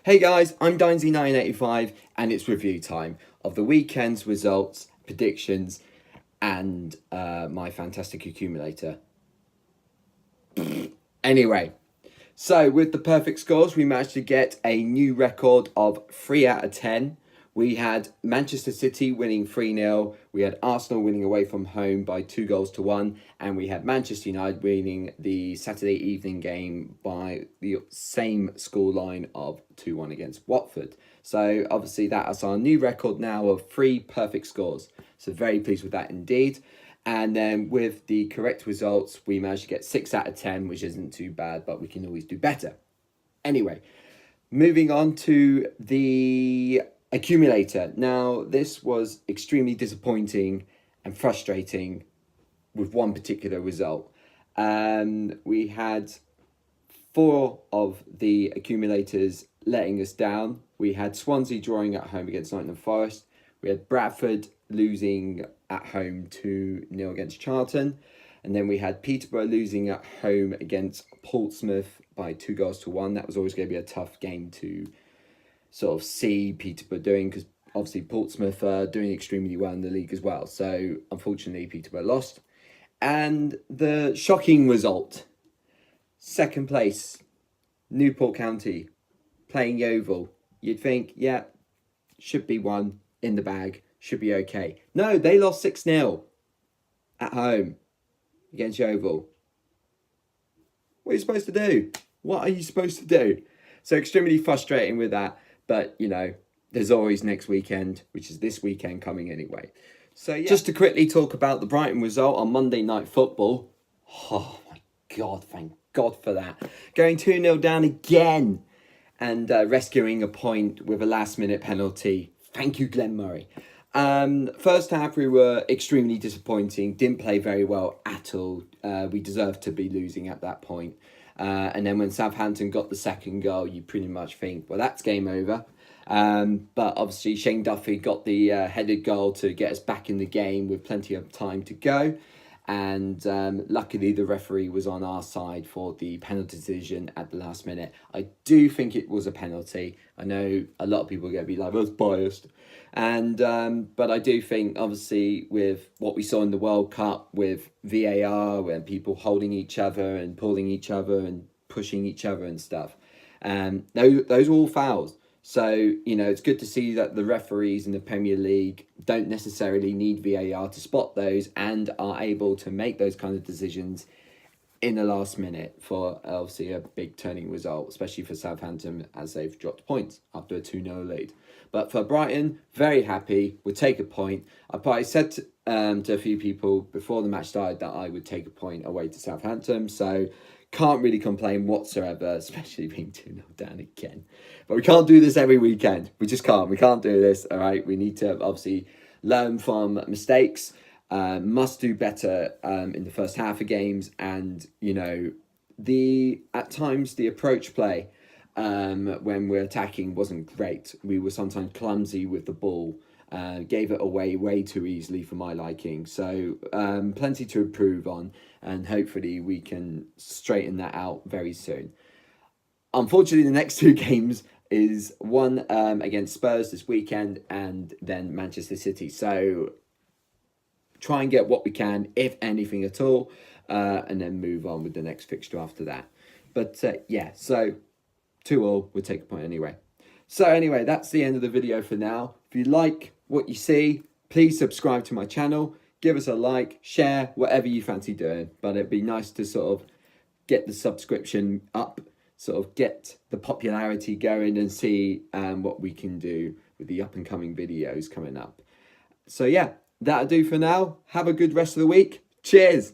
Hey guys, I'm Dinesy985 and it's review time of the weekend's results, predictions and my fantastic accumulator. Anyway, so with the perfect scores we managed to get a new record of 3 out of 10. We had Manchester City winning 3-0, we had Arsenal winning away from home by 2-1, and we had Manchester United winning the Saturday evening game by the same scoreline of 2-1 against Watford. So obviously that is our new record now of 3 perfect scores. So very pleased with that indeed. And then with the correct results, we managed to get 6 out of 10, which isn't too bad, but we can always do better. Anyway, moving on to the accumulator. Now, this was extremely disappointing and frustrating with one particular result. We had 4 of the accumulators letting us down. We had Swansea drawing at home against Nottingham Forest. We had Bradford losing at home 2-0 against Charlton. And then we had Peterborough losing at home against Portsmouth by 2-1. That was always going to be a tough game to sort of see Peterborough doing, because obviously Portsmouth are doing extremely well in the league as well. So unfortunately Peterborough lost. And the shocking result, second place, Newport County playing Yeovil. You'd think, yeah, should be one in the bag, should be okay. No, they lost 6-0 at home against Yeovil. What are you supposed to do? What are you supposed to do? So extremely frustrating with that. But, you know, there's always next weekend, which is this weekend coming anyway. So, yeah. Just to quickly talk about the Brighton result on Monday Night Football. Oh, my God, thank God for that. Going 2-0 down again and rescuing a point with a last-minute penalty. Thank you, Glenn Murray. First half, we were extremely disappointing. Didn't play very well at all. We deserved to be losing at that point. And then when Southampton got the second goal, you pretty much think, well, that's game over. But obviously Shane Duffy got the headed goal to get us back in the game with plenty of time to go. And luckily the referee was on our side for the penalty decision at the last minute. I do think it was a penalty. I know a lot of people are going to be like, well, it's biased. And but I do think, obviously, with what we saw in the World Cup with VAR, when people holding each other and pulling each other and pushing each other and stuff, those were all fouls. So, you know, it's good to see that the referees in the Premier League don't necessarily need VAR to spot those and are able to make those kind of decisions in the last minute for obviously a big turning result, especially for Southampton as they've dropped points after a 2-0 lead. But for Brighton, very happy, would take a point. I probably said to a few people before the match started that I would take a point away to Southampton, so can't really complain whatsoever, especially being 2-0 down again. But we can't do this every weekend. We just can't. We can't do this, all right? We need to obviously learn from mistakes. Must do better in the first half of games, and you know, at times the approach play when we're attacking wasn't great. We were sometimes clumsy with the ball, gave it away way too easily for my liking. So plenty to improve on, and hopefully we can straighten that out very soon. Unfortunately, the next 2 games is one against Spurs this weekend and then Manchester City. So try and get what we can, if anything at all, and then move on with the next fixture after that. But yeah, so 2-2, we'll take a point anyway. So anyway, that's the end of the video for now. If you like what you see, please subscribe to my channel, give us a like, share, whatever you fancy doing. But it'd be nice to sort of get the subscription up, sort of get the popularity going and see what we can do with the up and coming videos coming up. So yeah, that'll do for now. Have a good rest of the week. Cheers.